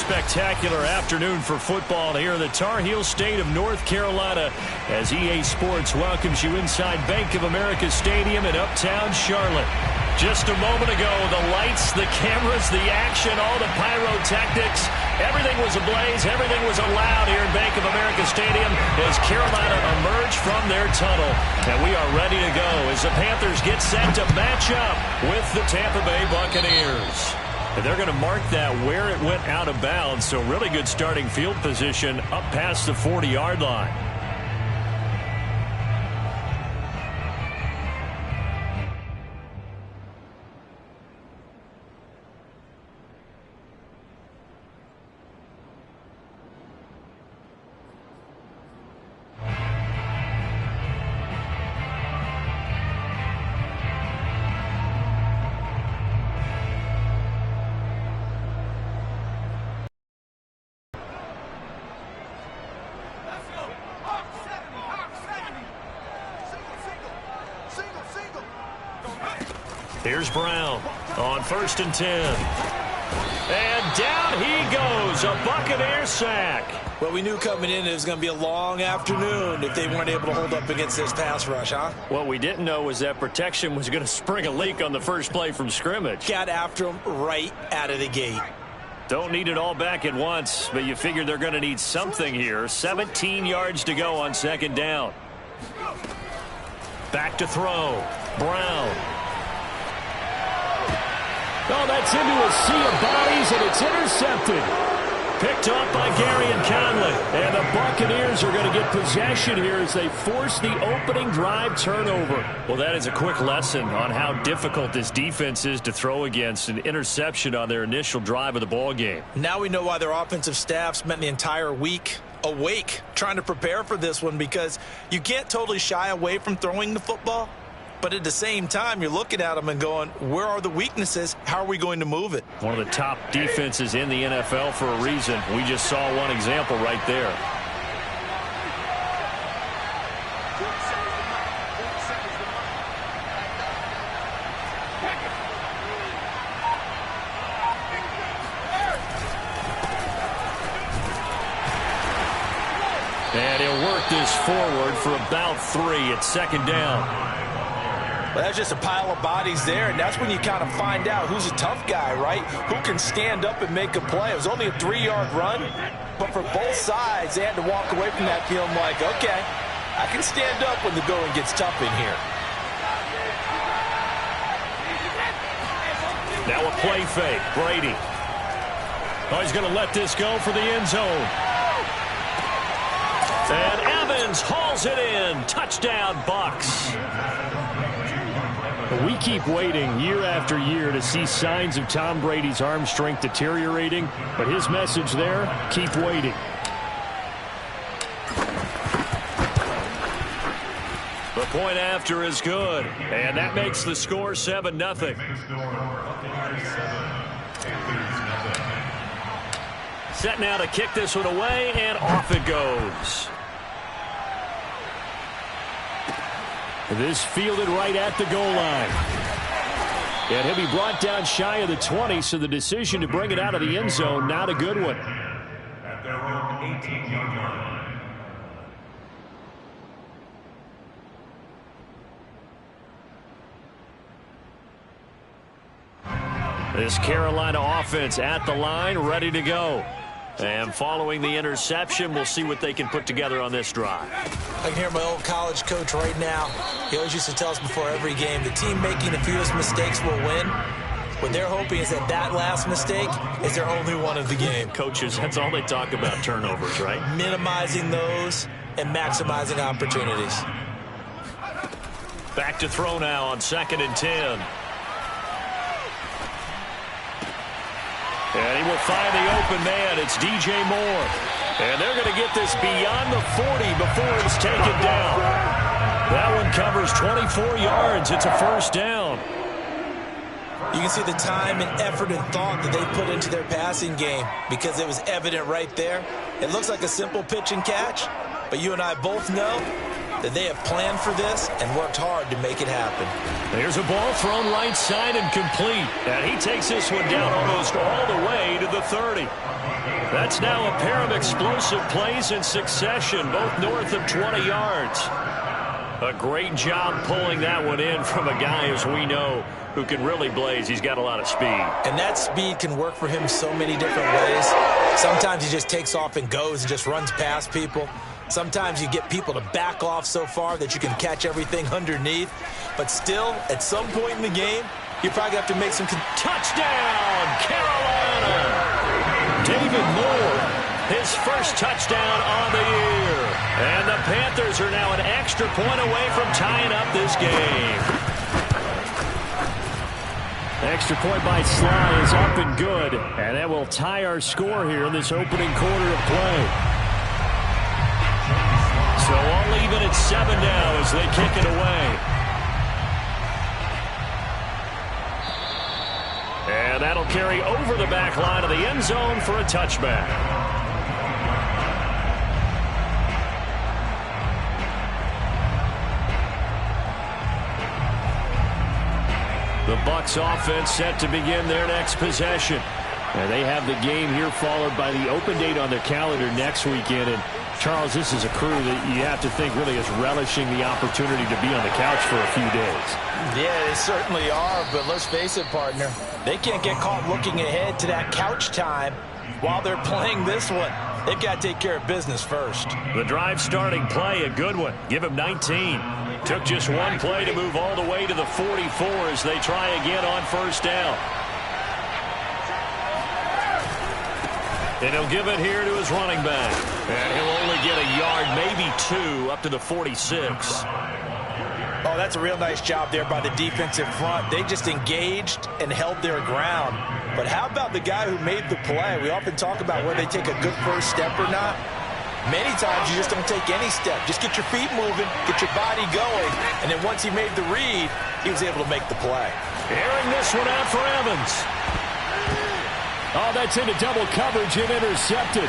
spectacular afternoon for football here in the Tar Heel state of North Carolina as EA Sports welcomes you inside Bank of America Stadium in uptown Charlotte. Just a moment ago, the lights, the cameras, the action, all the pyrotechnics, everything was ablaze, everything was allowed here in Bank of America Stadium as Carolina emerged from their tunnel. And we are ready to go as the Panthers get set to match up with the Tampa Bay Buccaneers. And they're going to mark that where it went out of bounds, so really good starting field position up past the 40-yard line. Here's Brown on 1st and 10. And down he goes, a Buccaneer sack. Well, we knew coming in it was going to be a long afternoon if they weren't able to hold up against this pass rush, huh? What we didn't know was that protection was going to spring a leak on the first play from scrimmage. Got after him right out of the gate. Don't need it all back at once, but you figure they're going to need something here. 17 yards to go on 2nd down. Back to throw. Brown. Oh, that's into a sea of bodies, and it's intercepted. Picked up by Gary and Conley. And the Buccaneers are going to get possession here as they force the opening drive turnover. Well, that is a quick lesson on how difficult this defense is to throw against. An interception on their initial drive of the ball game. Now we know why their offensive staff spent the entire week awake trying to prepare for this one, because you can't totally shy away from throwing the football. But at the same time, you're looking at them and going, where are the weaknesses? How are we going to move it? One of the top defenses in the NFL for a reason. We just saw one example right there. And he'll work this forward for about 3 at 2nd down. Well, that's just a pile of bodies there, and that's when you kind of find out who's a tough guy, right? Who can stand up and make a play. It was only a 3-yard run, but for both sides, they had to walk away from that feeling like, okay, I can stand up when the going gets tough in here. Now a play fake. Brady. Oh, he's going to let this go for the end zone. And Evans hauls it in. Touchdown, Bucks. We keep waiting year after year to see signs of Tom Brady's arm strength deteriorating, but his message there, keep waiting. The point after is good, and that makes the score 7-0. Set now to kick this one away, and off it goes. This fielded right at the goal line. And he'll be brought down shy of the 20, so the decision to bring it out of the end zone, not a good one. At their own 18-yard line. This Carolina offense at the line, ready to go. And following the interception, we'll see what they can put together on this drive. I can hear my old college coach right now. He always used to tell us before every game, the team making the fewest mistakes will win. What they're hoping is that last mistake is their only one of the game. Coaches, that's all they talk about, turnovers, right? Minimizing those and maximizing opportunities. Back to throw now on 2nd and 10. And he will find the open man. It's DJ Moore. And they're going to get this beyond the 40 before it's taken down. That one covers 24 yards. It's a 1st down. You can see the time and effort and thought that they put into their passing game because it was evident right there. It looks like a simple pitch and catch, but you and I both know that they have planned for this and worked hard to make it happen. There's a ball thrown right side and complete. And he takes this one down almost all the way to the 30. That's now a pair of explosive plays in succession, both north of 20 yards. A great job pulling that one in from a guy, as we know, who can really blaze. He's got a lot of speed. And that speed can work for him so many different ways. Sometimes he just takes off and goes and just runs past people. Sometimes you get people to back off so far that you can catch everything underneath. But still, at some point in the game, you probably have to make some... Touchdown, Carolina! David Moore, his first touchdown on the year. And the Panthers are now an extra point away from tying up this game. Extra point by Sly is up and good. And that will tie our score here in this opening quarter of play. So all even at 7 now as they kick it away. And that'll carry over the back line of the end zone for a touchback. The Bucs offense set to begin their next possession. And they have the game here followed by the open date on their calendar next weekend. And Charles, this is a crew that you have to think really is relishing the opportunity to be on the couch for a few days. Yeah, they certainly are, but let's face it, partner. They can't get caught looking ahead to that couch time while they're playing this one. They've got to take care of business first. The drive starting play, a good one. Give him 19. Took just one play to move all the way to the 44 as they try again on first down. And he'll give it here to his running back. And he'll only get a yard, maybe 2, up to the 46. Oh, that's a real nice job there by the defensive front. They just engaged and held their ground. But how about the guy who made the play? We often talk about whether they take a good first step or not. Many times you just don't take any step. Just get your feet moving, get your body going, and then once he made the read, he was able to make the play. Airing this one out for Evans. Oh, that's into double coverage and intercepted.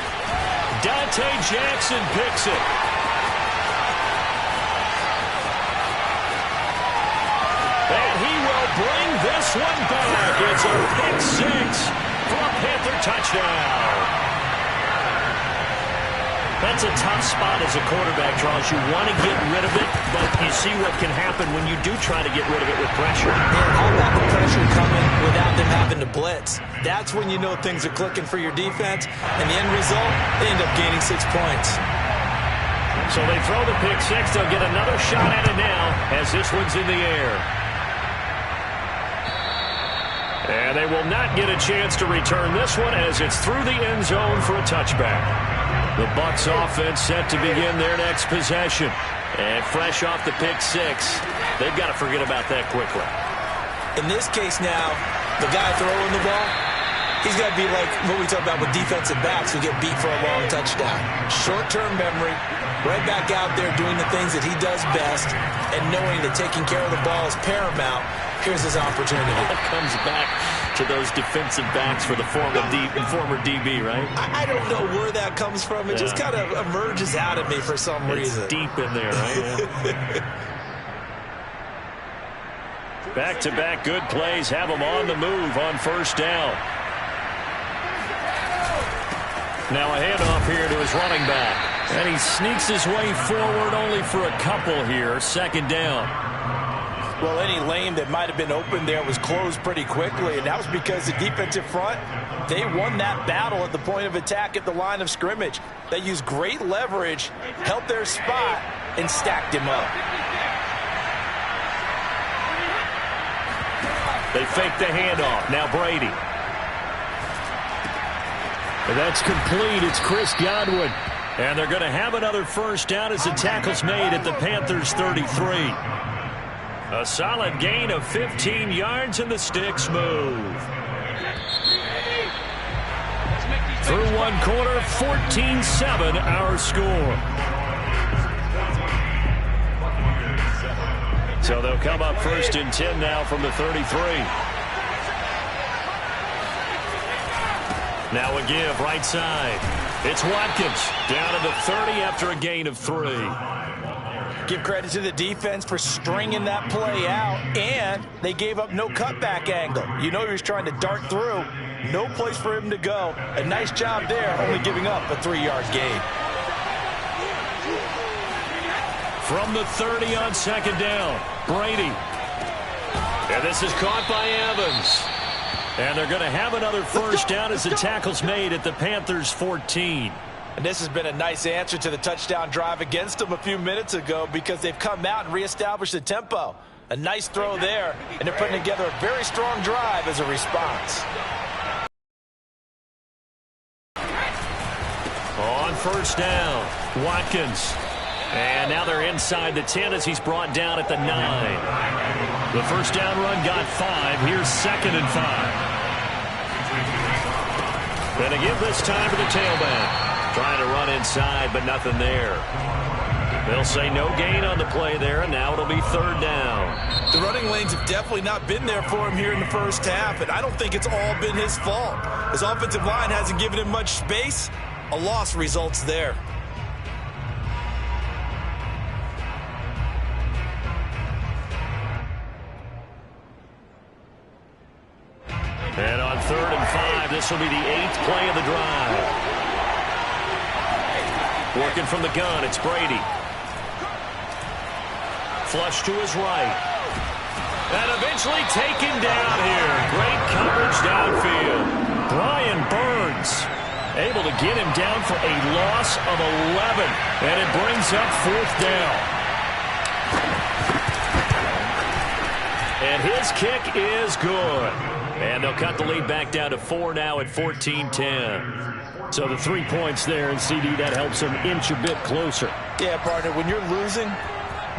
Dante Jackson picks it. And he will bring this one back. It's a pick 6 for a Panther touchdown. That's a tough spot as a quarterback, Charles. You want to get rid of it, but you see what can happen when you do try to get rid of it with pressure. And how about the pressure coming without them having to blitz? That's when you know things are clicking for your defense. And the end result, they end up gaining 6 points. So they throw the pick 6. They'll get another shot at it now as this one's in the air. And they will not get a chance to return this one as it's through the end zone for a touchback. The Bucs offense set to begin their next possession. And fresh off the pick 6, they've got to forget about that quickly. In this case now, the guy throwing the ball, he's got to be like what we talk about with defensive backs who get beat for a long touchdown. Short-term memory, right back out there doing the things that he does best, and knowing that taking care of the ball is paramount. Here's his opportunity. It comes back to those defensive backs for the former DB, right? I don't know where that comes from. It just kind of emerges out of me for some reason. It's deep in there, right? Back-to-back good plays have him on the move on first down. Now a handoff here to his running back. And he sneaks his way forward only for a couple here. Second down. Well, any lane that might have been open there was closed pretty quickly, and that was because the defensive front, they won that battle at the point of attack at the line of scrimmage. They used great leverage, held their spot, and stacked him up. They fake the handoff. Now Brady. And that's complete. It's Chris Godwin. And they're going to have another first down as the tackle's made at the Panthers' 33. A solid gain of 15 yards, and the sticks move. Through one quarter, 14-7 our score. So they'll come up first and 10 now from the 33. Now a give right side. It's Watkins down to the 30 after a gain of 3. Give credit to the defense for stringing that play out, and they gave up no cutback angle. You know he was trying to dart through. No place for him to go. A nice job there, only giving up a 3-yard gain. From the 30 on second down, Brady. And this is caught by Evans. And they're going to have another first down as the tackle's made at the Panthers' 14. And this has been a nice answer to the touchdown drive against them a few minutes ago because they've come out and reestablished the tempo. A nice throw there, and they're putting together a very strong drive as a response. On first down, Watkins. And now they're inside the 10 as he's brought down at the 9. The first down run got 5. Here's 2nd and 5. And again this time to the tailback. Trying to run inside, but nothing there. They'll say no gain on the play there, and now it'll be 3rd down. The running lanes have definitely not been there for him here in the first half, and I don't think it's all been his fault. His offensive line hasn't given him much space. A loss results there. And on 3rd and 5, this will be the 8th play of the drive. Working from the gun, it's Brady. Flush to his right. And eventually taken down here. Great coverage downfield. Brian Burns able to get him down for a loss of 11. And it brings up 4th down. And his kick is good. And they'll cut the lead back down to 4 now at 14-10. So the 3 points there, and CD, that helps them inch a bit closer. Yeah, partner, when you're losing,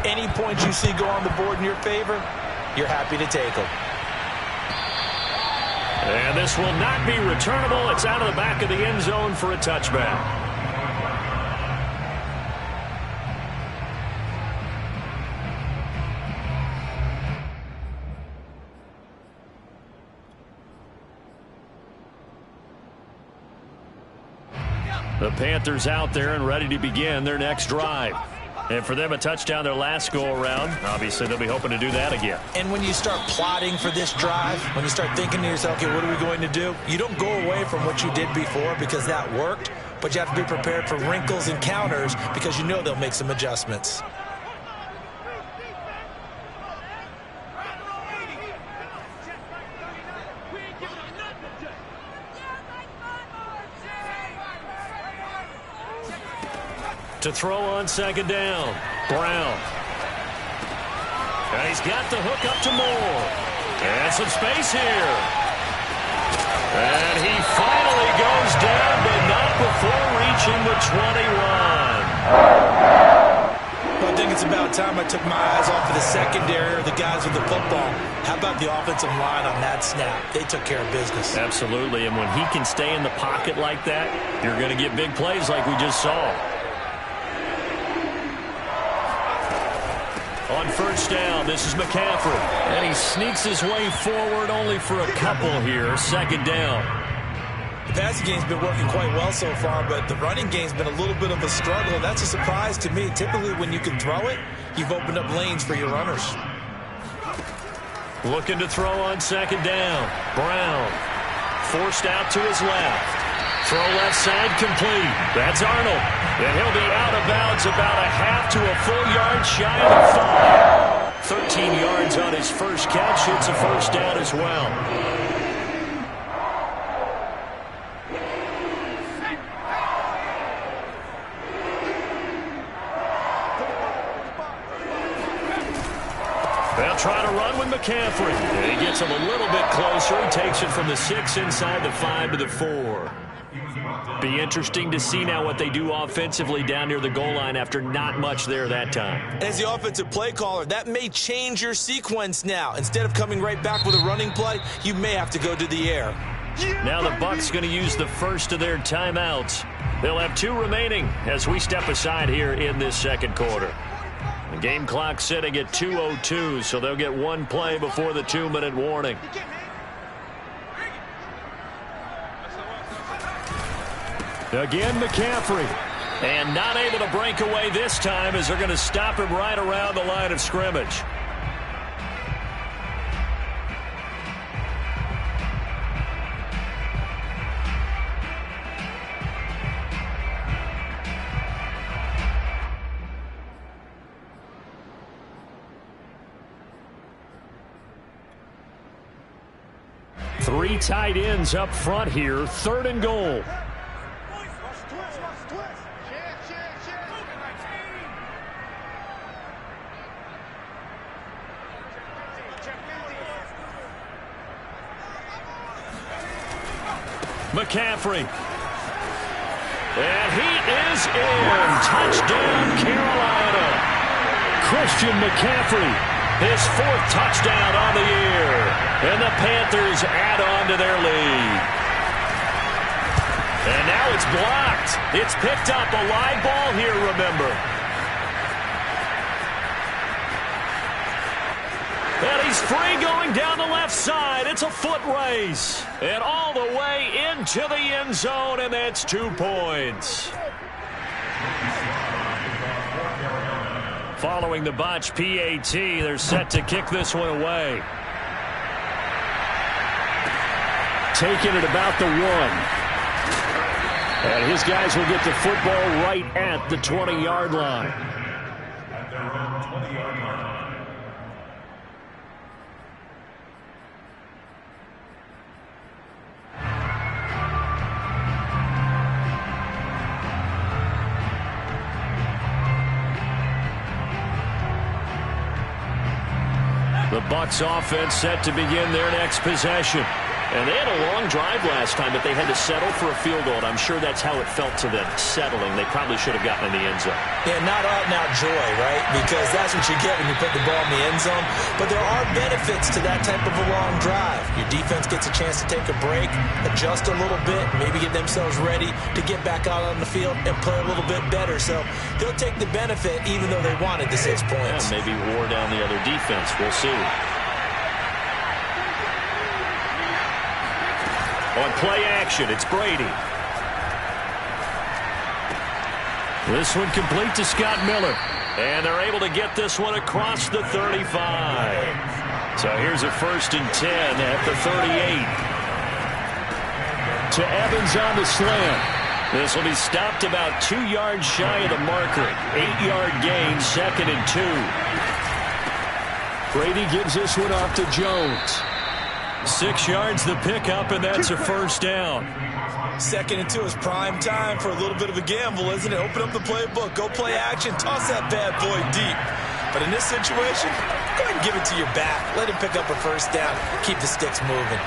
any points you see go on the board in your favor, you're happy to take them. And this will not be returnable. It's out of the back of the end zone for a touchback. The Panthers out there and ready to begin their next drive. And for them, a touchdown their last go-around. Obviously, they'll be hoping to do that again. And when you start plotting for this drive, when you start thinking to yourself, okay, what are we going to do? You don't go away from what you did before because that worked, but you have to be prepared for wrinkles and counters because you know they'll make some adjustments. To throw on second down, Brown. And he's got the hook up to Moore. And some space here. And he finally goes down, but not before reaching the 21. Well, I think it's about time I took my eyes off of the secondary or the guys with the football. How about the offensive line on that snap? They took care of business. Absolutely, and when he can stay in the pocket like that, you're going to get big plays like we just saw. On first down, this is McCaffrey. And he sneaks his way forward only for a couple here. 2nd down. The passing game's been working quite well so far, but the running game's been a little bit of a struggle. That's a surprise to me. Typically, when you can throw it, you've opened up lanes for your runners. Looking to throw on 2nd down. Brown. Forced out to his left. Throw left side complete. That's Arnold. And he'll be out of bounds about a half to a full yard shy of 5. 13 yards on his first catch. It's a first down as well. They'll try to run with McCaffrey. And he gets him a little bit closer. He takes it from the 6 inside the 5 to the 4. Be interesting to see now what they do offensively down near the goal line after not much there that time. As the offensive play caller, that may change your sequence now. Instead of coming right back with a running play, you may have to go to the air. Now the Bucs going to use the first of their timeouts. They'll have 2 remaining as we step aside here in this second quarter. The game clock sitting at 2:02, so they'll get 1 play before the 2-minute warning. Again, McCaffrey. And not able to break away this time as they're going to stop him right around the line of scrimmage. Three tight ends up front here, 3rd and goal. McCaffrey. And he is in. Touchdown, Carolina. Christian McCaffrey, his 4th touchdown on the year. And the Panthers add on to their lead. And now it's blocked. It's picked up. A live ball here, remember. And he's free going down the left side. It's a foot race. And all the way into the end zone, and that's 2 points. Following the botch PAT, they're set to kick this one away. Taking it about the 1. And his guys will get the football right at the 20-yard line. The Bucs offense set to begin their next possession. And they had a long drive last time, but they had to settle for a field goal. And I'm sure that's how it felt to them, settling. They probably should have gotten in the end zone. Yeah, not out and out joy, right? Because that's what you get when you put the ball in the end zone. But there are benefits to that type of a long drive. Your defense gets a chance to take a break, adjust a little bit, maybe get themselves ready to get back out on the field and play a little bit better. So they'll take the benefit even though they wanted the 6 points. Yeah, maybe wore down the other defense. We'll see. On play action, it's Brady. This one complete to Scott Miller. And they're able to get this one across the 35. So here's a 1st and 10 at the 38. To Evans on the slant. This will be stopped about 2 yards shy of the marker. 8-yard gain, 2nd and 2. Brady gives this one off to Jones. 6 yards the pickup, and that's a 1st down. 2nd and 2 is prime time for a little bit of a gamble, isn't it? Open up the playbook, go play action, toss that bad boy deep. But in this situation, go ahead and give it to your back. Let him pick up a 1st down. Keep the sticks moving.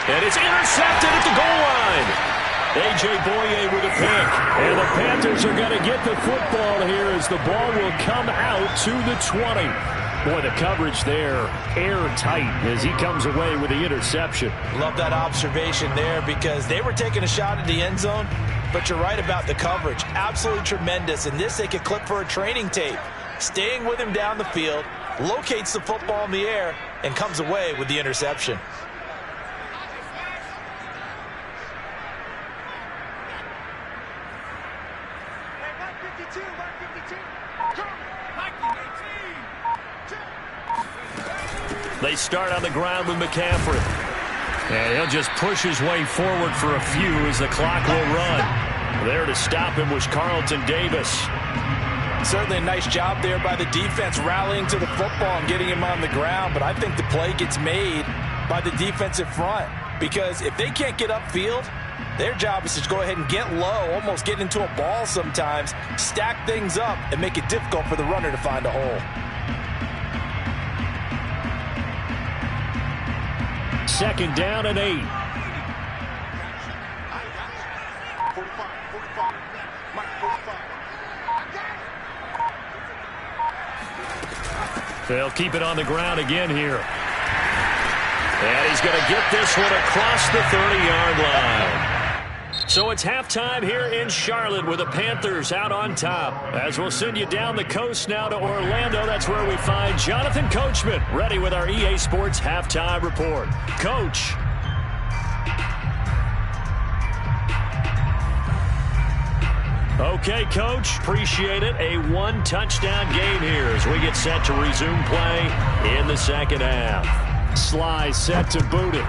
And it's intercepted at the goal line. A.J. Boye with a pick. And the Panthers are going to get the football here as the ball will come out to the 20. Boy, the coverage there, airtight as he comes away with the interception. Love that observation there because they were taking a shot at the end zone, but you're right about the coverage. Absolutely tremendous. And this they could clip for a training tape. Staying with him down the field, locates the football in the air, and comes away with the interception. They start on the ground with McCaffrey. And he'll just push his way forward for a few as the clock will run. There to stop him was Carlton Davis. Certainly a nice job there by the defense rallying to the football and getting him on the ground. But I think the play gets made by the defensive front. Because if they can't get upfield, their job is to go ahead and get low, almost get into a ball sometimes, stack things up, and make it difficult for the runner to find a hole. 2nd down and 8. They'll keep it on the ground again here. And he's going to get this one across the 30-yard line. So it's halftime here in Charlotte with the Panthers out on top. As we'll send you down the coast now to Orlando, that's where we find Jonathan Coachman ready with our EA Sports halftime report. Coach. Okay, Coach, appreciate it. A one-touchdown game here as we get set to resume play in the second half. Sly set to boot it.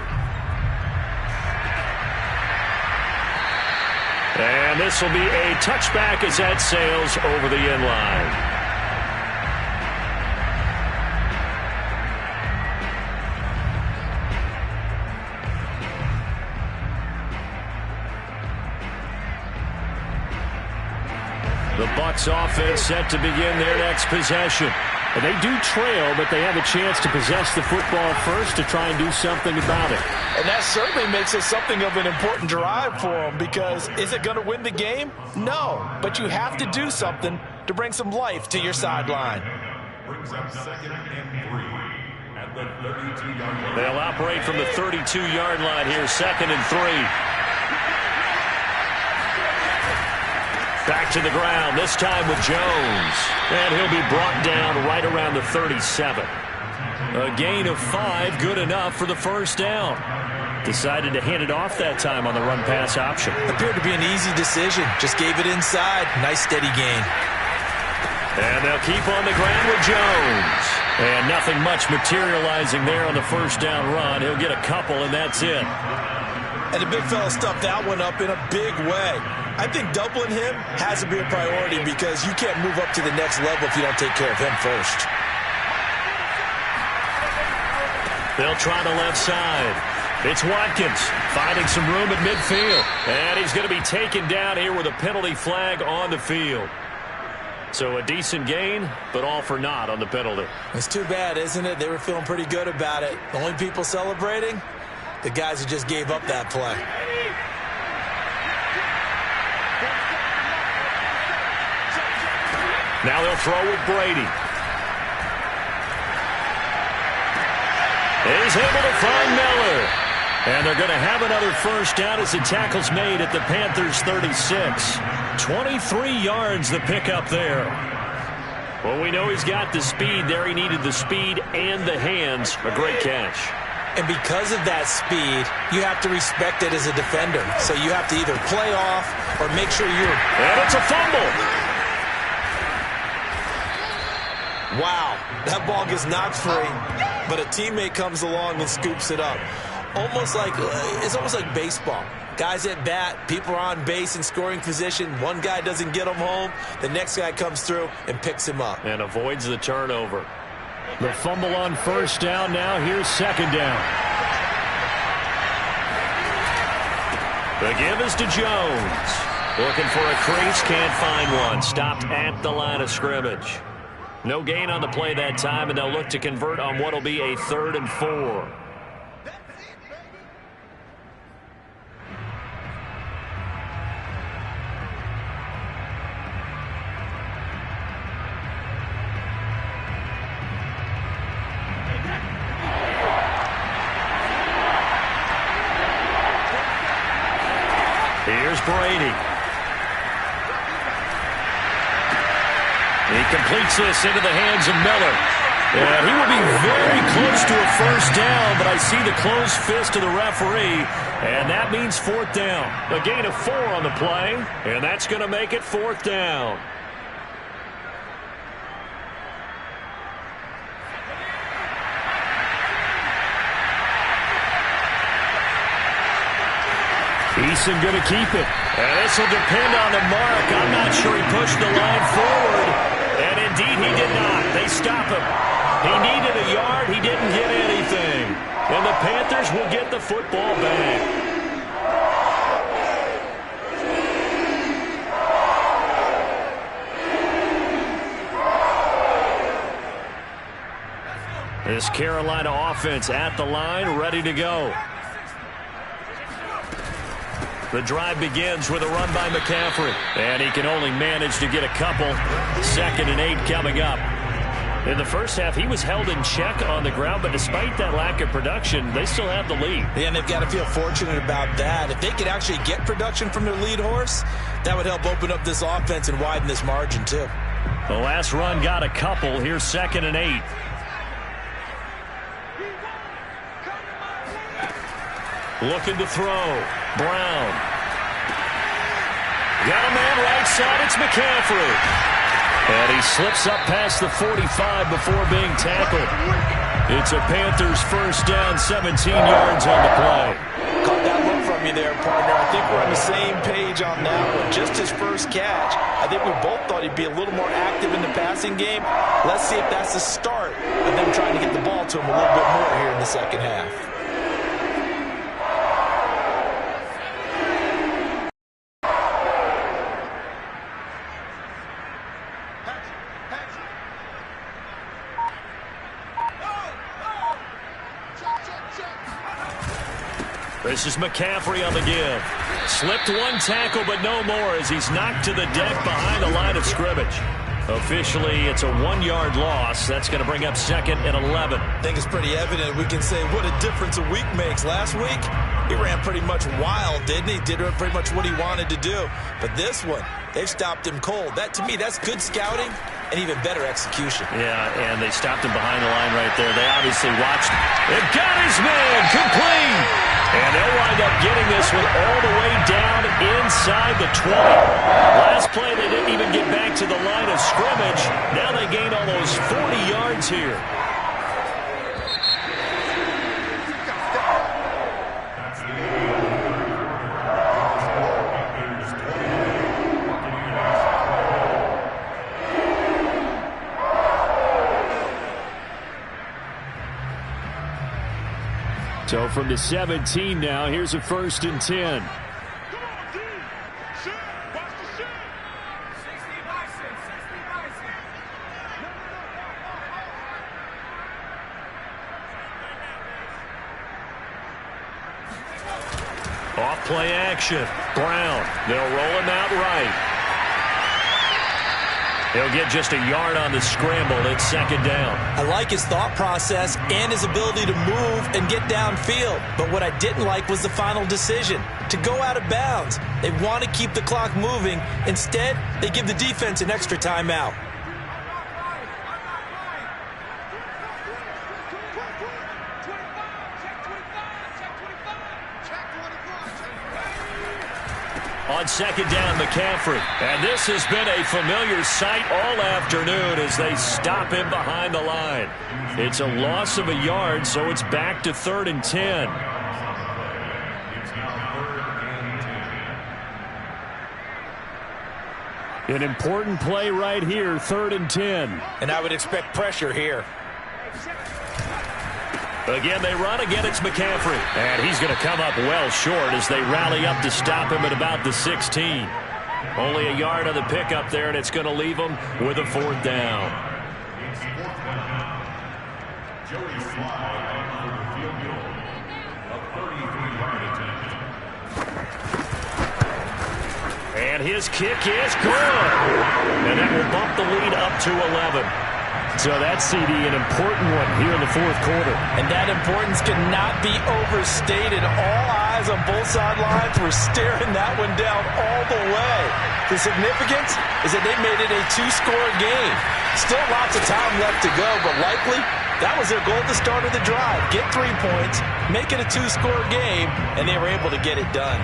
And this will be a touchback as that sails over the end line. The Bucs offense set to begin their next possession. And they do trail, but they have a chance to possess the football first to try and do something about it. And that certainly makes it something of an important drive for them, because is it going to win the game? No, but you have to do something to bring some life to your sideline. Brings up 2nd and 3 at the 32-yard line. They'll operate from the 32-yard line here, 2nd and 3. Back to the ground, this time with Jones. And he'll be brought down right around the 37. A gain of 5, good enough for the first down. Decided to hand it off that time on the run-pass option. Appeared to be an easy decision. Just gave it inside. Nice steady gain. And they'll keep on the ground with Jones. And nothing much materializing there on the first down run. He'll get a couple, and that's it. And the big fella stuffed that one up in a big way. I think doubling him has to be a priority, because you can't move up to the next level if you don't take care of him first. They'll try the left side. It's Watkins finding some room at midfield. And he's going to be taken down here with a penalty flag on the field. So a decent gain, but all for naught on the penalty. It's too bad, isn't it? They were feeling pretty good about it. The only people celebrating, the guys who just gave up that play. Now they'll throw with Brady. He's able to find Miller. And they're going to have another first down as the tackle's made at the Panthers' 36. 23 yards the pickup there. Well, we know he's got the speed there. He needed the speed and the hands. A great catch. And because of that speed, you have to respect it as a defender. So you have to either play off or make sure you're... And it's a fumble. Wow, that ball gets knocked free, but a teammate comes along and scoops it up. It's almost like baseball. Guys at bat, people are on base in scoring position. One guy doesn't get him home. The next guy comes through and picks him up. And avoids the turnover. The fumble on first down now. Here's second down. The give is to Jones. Looking for a crease, can't find one. Stopped at the line of scrimmage. No gain on the play that time, and they'll look to convert on what will be a 3rd and 4. Here's Brady. He completes this into the hands of Miller. And he will be very close to a first down, but I see the closed fist of the referee, and that means 4th down. A gain of 4 on the play, and that's going to make it 4th down. Eason going to keep it. And this will depend on the mark. I'm not sure he pushed the line forward. And indeed he did not. They stop him. He needed a yard. He didn't get anything. And the Panthers will get the football back. This Carolina offense at the line, ready to go. The drive begins with a run by McCaffrey. And he can only manage to get a couple. 2nd and 8 coming up. In the first half, he was held in check on the ground, but despite that lack of production, they still have the lead. Yeah, and they've got to feel fortunate about that. If they could actually get production from their lead horse, that would help open up this offense and widen this margin, too. The last run got a couple. Here's 2nd and 8. Looking to throw. Brown. Got a man right side. It's McCaffrey. And he slips up past the 45 before being tackled. It's a Panthers first down, 17 yards on the play. Caught that look from you there, partner. I think we're on the same page on that one. Just his first catch. I think we both thought he'd be a little more active in the passing game. Let's see if that's the start of them trying to get the ball to him a little bit more here in the second half. This is McCaffrey on the give. Slipped one tackle, but no more as he's knocked to the deck behind the line of scrimmage. Officially, it's a 1-yard loss. That's going to bring up 2nd and 11. I think it's pretty evident. We can say what a difference a week makes. Last week, he ran pretty much wild, didn't he? Did pretty much what he wanted to do. But this one, they've stopped him cold. That, to me, that's good scouting and even better execution. Yeah, and they stopped him behind the line right there. They obviously watched. They've got his man complete. And they'll wind up getting this one all the way down inside the 20. Last play, they didn't even get back to the line of scrimmage. Now they gain almost 40 yards here. So from the 17 now, here's a 1st and 10. Off play action. Brown. They'll roll him out right. He'll get just a yard on the scramble. It's 2nd down. I like his thought process and his ability to move and get downfield. But what I didn't like was the final decision, to go out of bounds. They want to keep the clock moving. Instead, they give the defense an extra timeout. On 2nd down, McCaffrey. And this has been a familiar sight all afternoon as they stop him behind the line. It's a loss of a yard, so it's back to 3rd and 10. An important play right here, 3rd and 10. And I would expect pressure here. Again, they run. Again, it's McCaffrey. And he's going to come up well short as they rally up to stop him at about the 16. Only a yard on the pickup there, and it's going to leave him with a 4th down. And his kick is good. And that will bump the lead up to 11. So that's, CD, an important one here in the 4th quarter. And that importance cannot be overstated. All eyes on both sidelines were staring that one down all the way. The significance is that they made it a 2-score game. Still lots of time left to go, but likely that was their goal at the start of the drive. Get 3 points, make it a 2-score game, and they were able to get it done.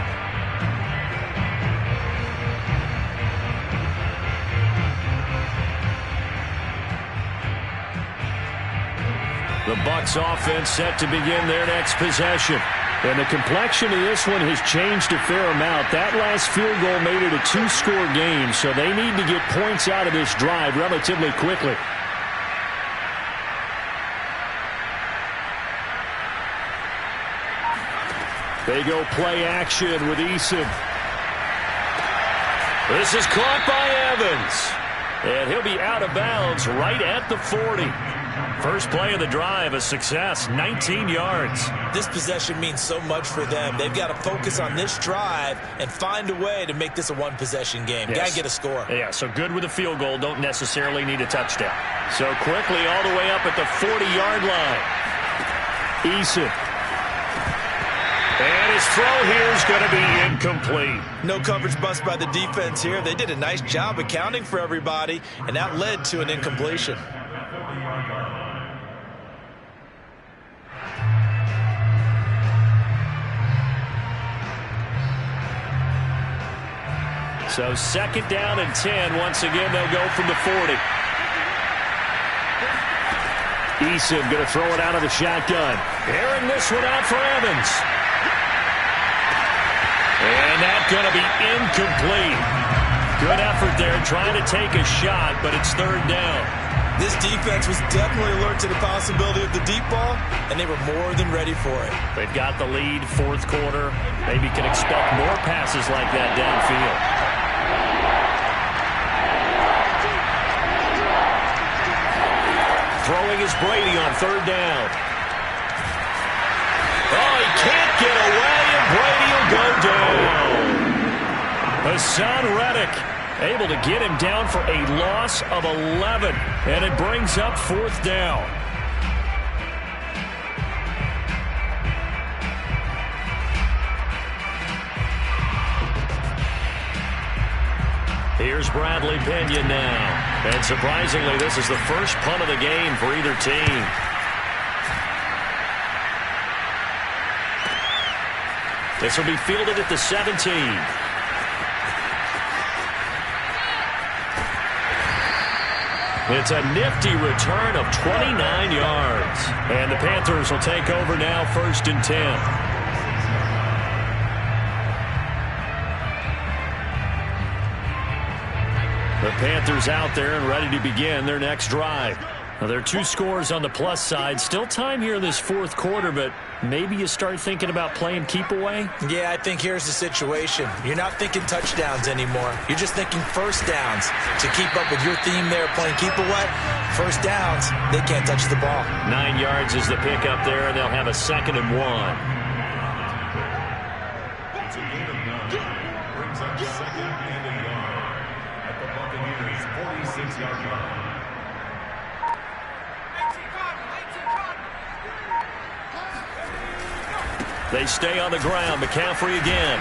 The Bucs offense set to begin their next possession. And the complexion of this one has changed a fair amount. That last field goal made it a 2-score game, so they need to get points out of this drive relatively quickly. They go play action with Eason. This is caught by Evans. And he'll be out of bounds right at the 40. First play of the drive, a success, 19 yards. This possession means so much for them. They've got to focus on this drive and find a way to make this a one-possession game. Yes. Got to get a score. Yeah, so good with a field goal. Don't necessarily need a touchdown. So quickly all the way up at the 40-yard line. Eason. And his throw here is going to be incomplete. No coverage bust by the defense here. They did a nice job accounting for everybody, and that led to an incompletion. So 2nd down and 10. Once again, they'll go from the 40. Eason going to throw it out of the shotgun. Airing this one out for Evans. And that's going to be incomplete. Good effort there trying to take a shot, but it's 3rd down. This defense was definitely alert to the possibility of the deep ball, and they were more than ready for it. They've got the lead, 4th quarter. Maybe can expect more passes like that downfield. Throwing is Brady on 3rd down. Oh, he can't get away, and Brady will go down. Hassan Reddick able to get him down for a loss of 11, and it brings up 4th down. Here's Bradley Pinion now. And surprisingly, this is the first punt of the game for either team. This will be fielded at the 17. It's a nifty return of 29 yards. And the Panthers will take over now, 1st and 10. The Panthers out there and ready to begin their next drive. Now, there are 2 scores on the plus side. Still time here in this 4th quarter, but maybe you start thinking about playing keep away? Yeah, I think here's the situation. You're not thinking touchdowns anymore. You're just thinking 1st downs. To keep up with your theme there, playing keep away, 1st downs, they can't touch the ball. 9 yards is the pickup there, and they'll have a 2nd and 1. It's a gain of 9. Brings up 2nd and a yard at the Buccaneers' 46-yard line. They stay on the ground. McCaffrey again.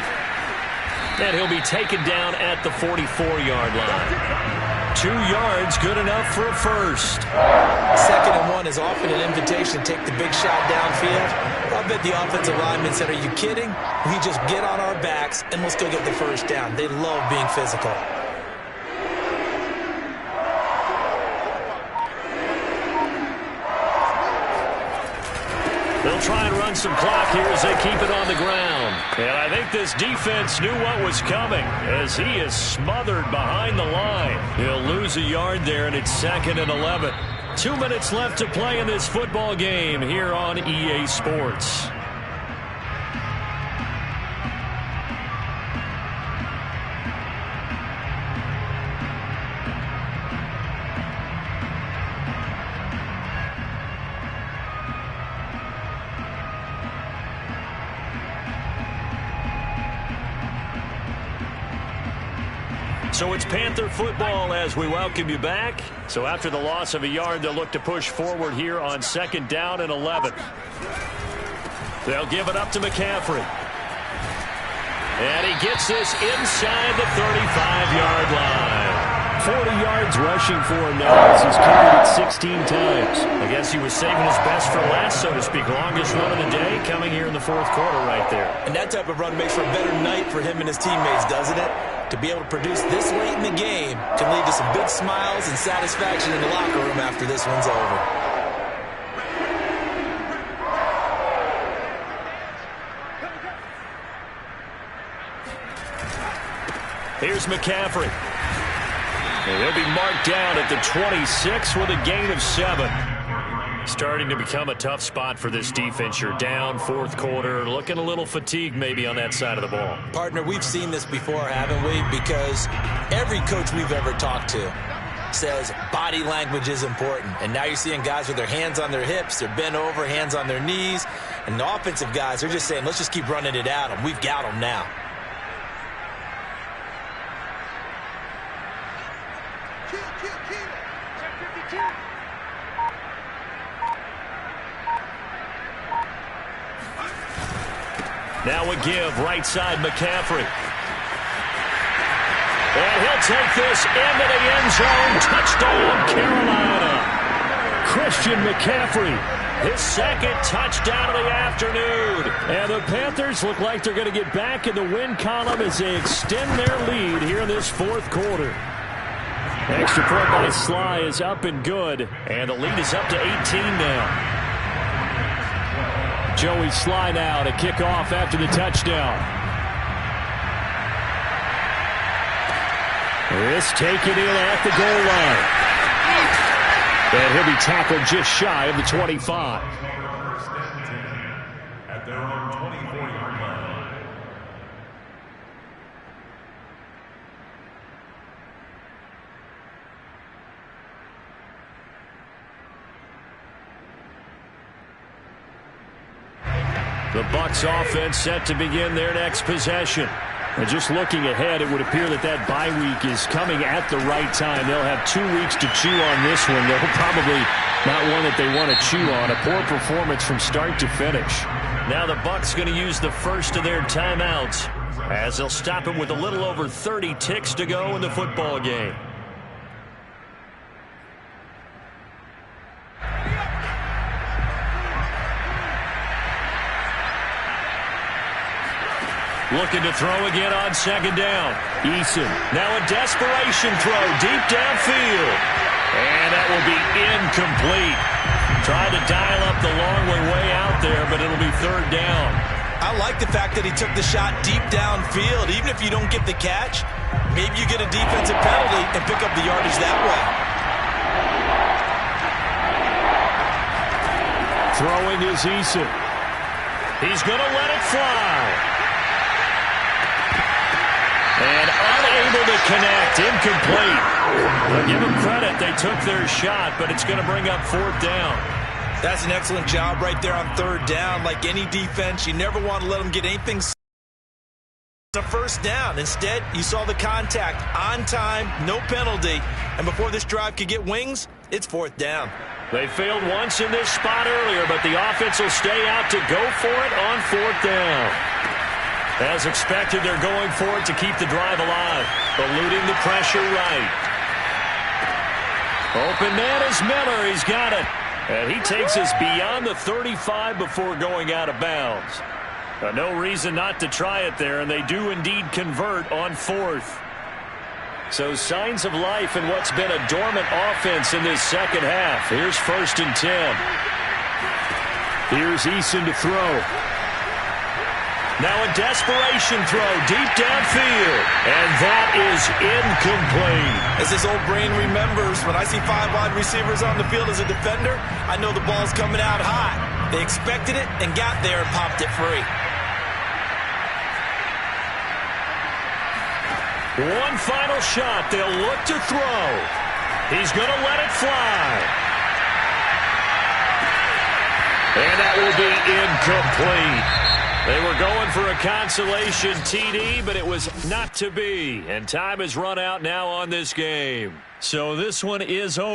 And he'll be taken down at the 44-yard line. 2 yards, good enough for a first. 2nd and 1 is often an invitation to take the big shot downfield. I bet the offensive lineman said, are you kidding? We just get on our backs and let's go get the first down. They love being physical. They'll try and run some clock here as they keep it on the ground. And I think this defense knew what was coming as he is smothered behind the line. He'll lose a yard there, and it's 2nd and 11. 2 minutes left to play in this football game here on EA Sports. So it's Panther football as we welcome you back. So after the loss of a yard, they'll look to push forward here on 2nd down and 11. They'll give it up to McCaffrey. And he gets this inside the 35-yard line. 40 yards rushing for him now as he's carried it 16 times. I guess he was saving his best for last, so to speak. Longest run of the day coming here in the 4th quarter right there. And that type of run makes for a better night for him and his teammates, doesn't it? To be able to produce this late in the game can lead to some big smiles and satisfaction in the locker room after this one's over. Here's McCaffrey. And he'll be marked down at the 26 with a gain of 7. Starting to become a tough spot for this defense. You're down 4th quarter, looking a little fatigued maybe on that side of the ball. Partner, we've seen this before, haven't we? Because every coach we've ever talked to says body language is important. And now you're seeing guys with their hands on their hips, they're bent over, hands on their knees. And the offensive guys are just saying, let's just keep running it at them. We've got them now. Now we give right side McCaffrey. And he'll take this into the end zone. Touchdown, Carolina. Christian McCaffrey his second touchdown of the afternoon. And the Panthers look like they're going to get back in the win column as they extend their lead here in this fourth quarter. Extra point by Sly is up and good, and the lead is up to 18 now. Joey Sly now to kick off after the touchdown. This taken in at the goal line. And he'll be tackled just shy of the 25. At their own 24-yard line. The Bucs offense set to begin their next possession. And just looking ahead, it would appear that bye week is coming at the right time. They'll have 2 weeks to chew on this one. They'll probably not one that they want to chew on. A poor performance from start to finish. Now the Bucs going to use the first of their timeouts as they'll stop it with a little over 30 ticks to go in the football game. Looking to throw again on second down. Eason now a desperation throw deep downfield. And that will be incomplete. Tried to dial up the long way out there, but it'll be third down. I like the fact that he took the shot deep downfield. Even if you don't get the catch, maybe you get a defensive penalty and pick up the yardage that way. Throwing is Eason. He's going to let it fly. And unable to connect, incomplete. I'll give them credit, they took their shot, but it's going to bring up fourth down. That's an excellent job right there on third down. Like any defense, you never want to let them get anything a first down. Instead, you saw the contact on time, no penalty. And before this drive could get wings, it's fourth down. They failed once in this spot earlier, but the offense will stay out to go for it on fourth down. As expected, they're going for it to keep the drive alive. Eluding the pressure right. Open man is Miller. He's got it. And he takes us beyond the 35 before going out of bounds. No reason not to try it there, and they do indeed convert on fourth. So signs of life in what's been a dormant offense in this second half. Here's 1st and 10. Here's Eason to throw. Now a desperation throw deep downfield. And that is incomplete. As his old brain remembers, when I see 5 wide receivers on the field as a defender, I know the ball's coming out hot. They expected it and got there and popped it free. One final shot. They'll look to throw. He's going to let it fly. And that will be incomplete. They were going for a consolation TD, but it was not to be. And time has run out now on this game. So this one is over.